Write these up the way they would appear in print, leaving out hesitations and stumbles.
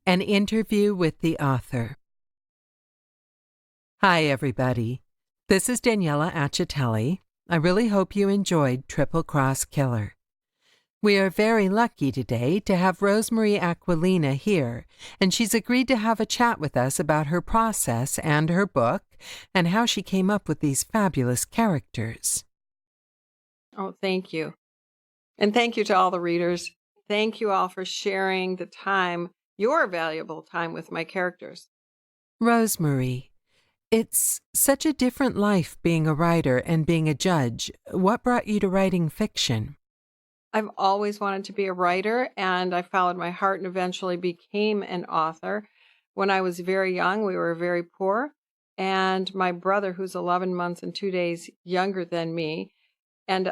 An interview with the author. Hi, everybody. This is Daniela Accitelli. I really hope you enjoyed Triple Cross Killer. We are very lucky today to have Rosemarie Aquilina here, and she's agreed to have a chat with us about her process and her book and how she came up with these fabulous characters. Oh, thank you. And thank you to all the readers. Thank you all for sharing the time, your valuable time with my characters. Rosemarie, it's such a different life being a writer and being a judge. What brought you to writing fiction? I've always wanted to be a writer, and I followed my heart and eventually became an author. When I was very young, we were very poor, and my brother, who's 11 months and 2 days younger than me, and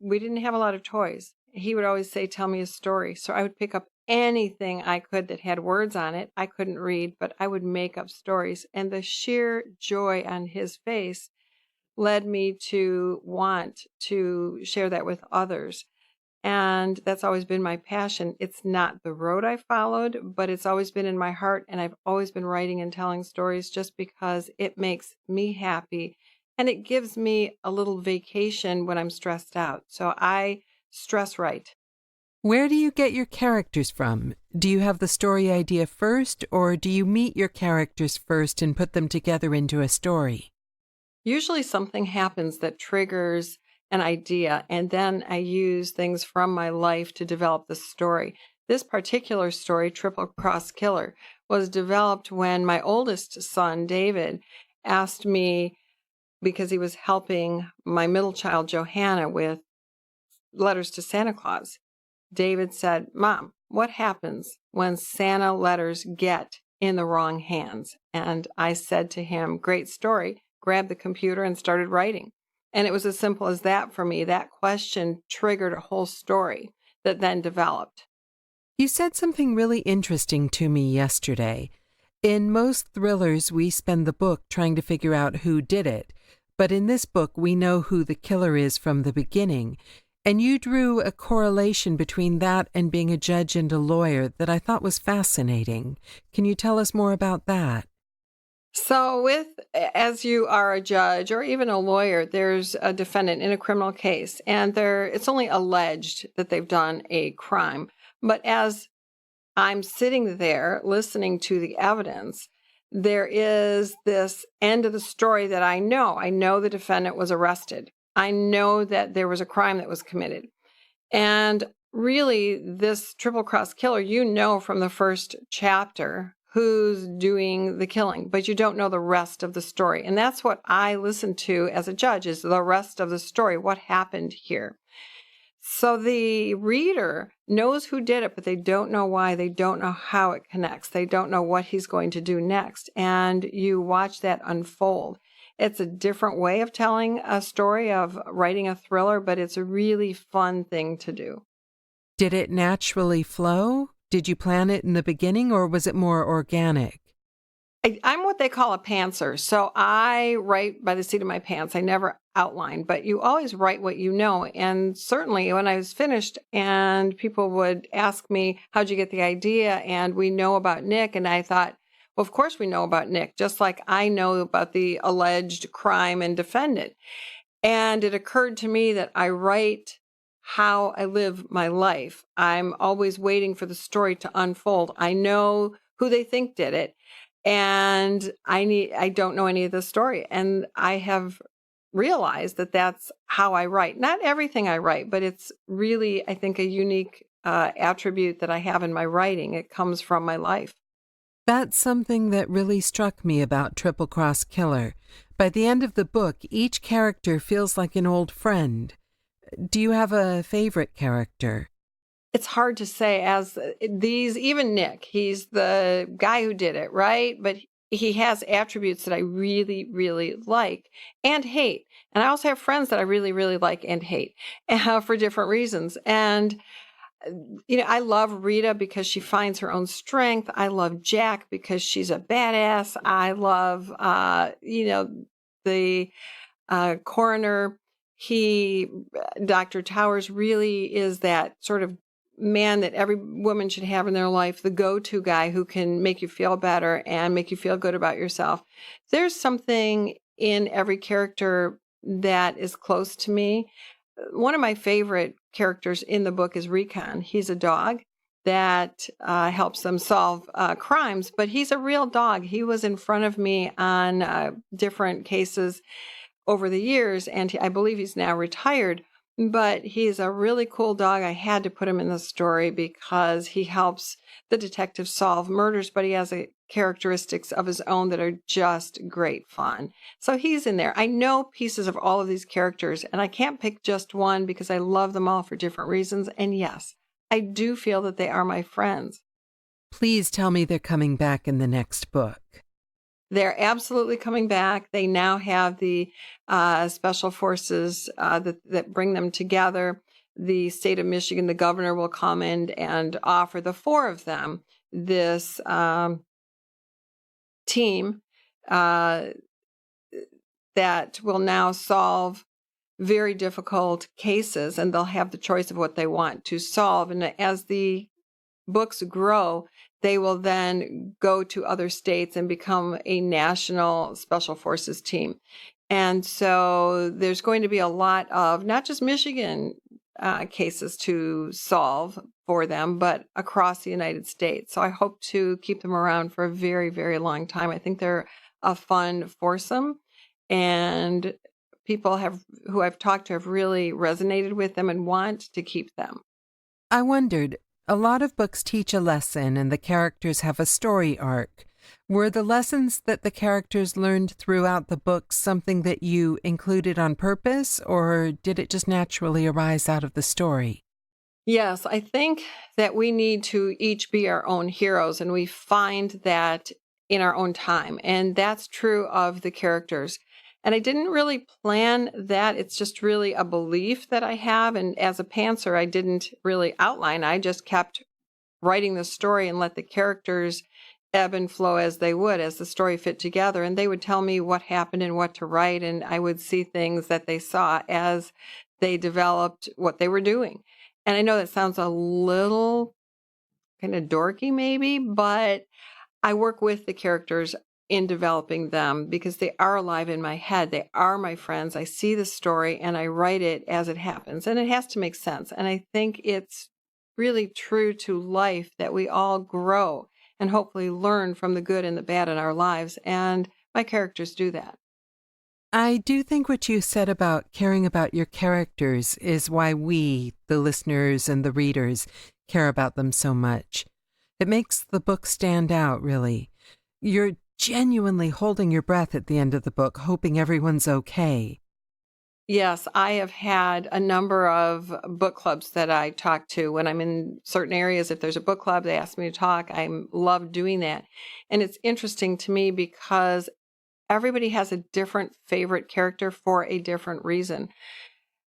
we didn't have a lot of toys. He would always say, "Tell me a story." So I would pick up anything I could that had words on it. I couldn't read, but I would make up stories. And the sheer joy on his face led me to want to share that with others. And that's always been my passion. It's not the road I followed, but it's always been in my heart. And I've always been writing and telling stories just because it makes me happy. And it gives me a little vacation when I'm stressed out. So I stress write. Where do you get your characters from? Do you have the story idea first, or do you meet your characters first and put them together into a story? Usually something happens that triggers an idea, and then I use things from my life to develop the story. This particular story, Triple Cross Killer, was developed when my oldest son, David, asked me, because he was helping my middle child, Johanna, with letters to Santa Claus. David said, "Mom, what happens when Santa letters get in the wrong hands?" And I said to him, "Great story," grabbed the computer and started writing. And it was as simple as that for me. That question triggered a whole story that then developed. You said something really interesting to me yesterday. In most thrillers, we spend the book trying to figure out who did it. But in this book, we know who the killer is from the beginning. And you drew a correlation between that and being a judge and a lawyer that I thought was fascinating. Can you tell us more about that? So as you are a judge or even a lawyer, there's a defendant in a criminal case, and it's only alleged that they've done a crime. But as I'm sitting there listening to the evidence, there is this end of the story that I know. I know the defendant was arrested. I know that there was a crime that was committed. And really, this triple cross killer, you know from the first chapter who's doing the killing, but you don't know the rest of the story. And that's what I listen to as a judge, is the rest of the story, what happened here. So the reader knows who did it, but they don't know why. They don't know how it connects. They don't know what he's going to do next. And you watch that unfold. It's a different way of telling a story, of writing a thriller, but it's a really fun thing to do. Did it naturally flow? Did you plan it in the beginning, or was it more organic? I'm what they call a pantser. So I write by the seat of my pants. I never outline, but you always write what you know. And certainly when I was finished and people would ask me, "How'd you get the idea?" And we know about Nick. And I thought, well, of course we know about Nick, just like I know about the alleged crime and defendant. And it occurred to me that I write how I live my life. I'm always waiting for the story to unfold. I know who they think did it, and I don't know any of the story. And I have realized that that's how I write. Not everything I write, but it's really, I think, a unique attribute that I have in my writing. It comes from my life. That's something that really struck me about Triple Cross Killer. By the end of the book, each character feels like an old friend. Do you have a favorite character? It's hard to say, as even Nick, he's the guy who did it, right? But he has attributes that I really, really like and hate. And I also have friends that I really, really like and hate for different reasons. And I love Rita because she finds her own strength. I love Jack because she's a badass. I love, the coroner. Dr. Towers really is that sort of man that every woman should have in their life, the go-to guy who can make you feel better and make you feel good about yourself. There's something in every character that is close to me. One of my favorite characters in the book is Recon. He's a dog that helps them solve crimes, but he's a real dog. He was in front of me on different cases over the years, and I believe he's now retired. But he's a really cool dog. I had to put him in the story because he helps the detectives solve murders, but he has characteristics of his own that are just great fun. So he's in there. I know pieces of all of these characters, and I can't pick just one because I love them all for different reasons. And yes, I do feel that they are my friends. Please tell me they're coming back in the next book. They're absolutely coming back. They now have the special forces that bring them together. The state of Michigan, the governor will come in and offer the four of them this team that will now solve very difficult cases, and they'll have the choice of what they want to solve. And as the books grow, they will then go to other states and become a national special forces team. And so there's going to be a lot of not just Michigan cases to solve for them, but across the United States. So I hope to keep them around for a very, very long time. I think they're a fun foursome, and people who I've talked to have really resonated with them and want to keep them. I wondered, a lot of books teach a lesson and the characters have a story arc. Were the lessons that the characters learned throughout the book something that you included on purpose, or did it just naturally arise out of the story? Yes, I think that we need to each be our own heroes, and we find that in our own time. And that's true of the characters. And I didn't really plan that. It's just really a belief that I have. And as a pantser, I didn't really outline. I just kept writing the story and let the characters ebb and flow as they would, as the story fit together. And they would tell me what happened and what to write. And I would see things that they saw as they developed what they were doing. And I know that sounds a little kind of dorky maybe, but I work with the characters in developing them because they are alive in my head. They are my friends. I see the story and I write it as it happens, and it has to make sense. And I think it's really true to life that we all grow and hopefully learn from the good and the bad in our lives. And my characters do that. I do think what you said about caring about your characters is why we, the listeners and the readers, care about them so much. It makes the book stand out, really. You're genuinely holding your breath at the end of the book, hoping everyone's okay. Yes, I have had a number of book clubs that I talk to when I'm in certain areas. If there's a book club, they ask me to talk. I love doing that. And it's interesting to me because everybody has a different favorite character for a different reason.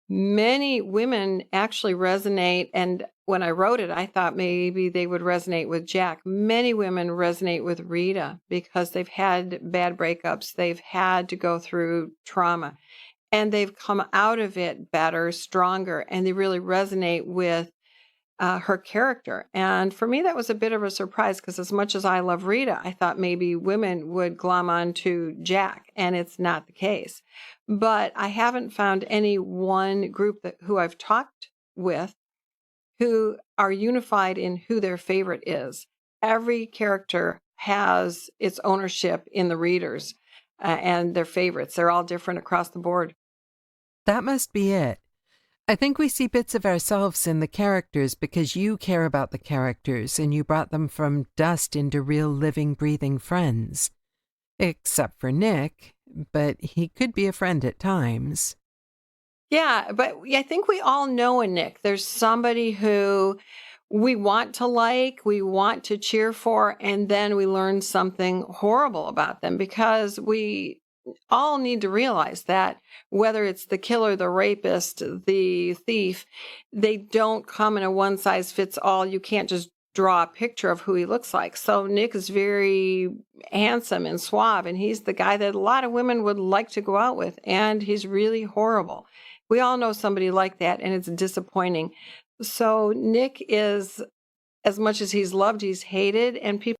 Many women actually resonate, and when I wrote it, I thought maybe they would resonate with Jack. Many women resonate with Rita because they've had bad breakups. They've had to go through trauma, and they've come out of it better, stronger, and they really resonate with her character. And for me, that was a bit of a surprise because as much as I love Rita, I thought maybe women would glom on to Jack, and it's not the case. But I haven't found any one group who I've talked with who are unified in who their favorite is. Every character has its ownership in the readers and their favorites. They're all different across the board. That must be it. I think we see bits of ourselves in the characters because you care about the characters and you brought them from dust into real living, breathing friends. Except for Nick, but he could be a friend at times. Yeah, but I think we all know a Nick. There's somebody who we want to like, we want to cheer for, and then we learn something horrible about them because we all need to realize that whether it's the killer, the rapist, the thief, they don't come in a one size fits all. You can't just draw a picture of who he looks like. So Nick is very handsome and suave, and he's the guy that a lot of women would like to go out with, and he's really horrible. We all know somebody like that, and it's disappointing So Nick is, as much as he's loved, he's hated, and people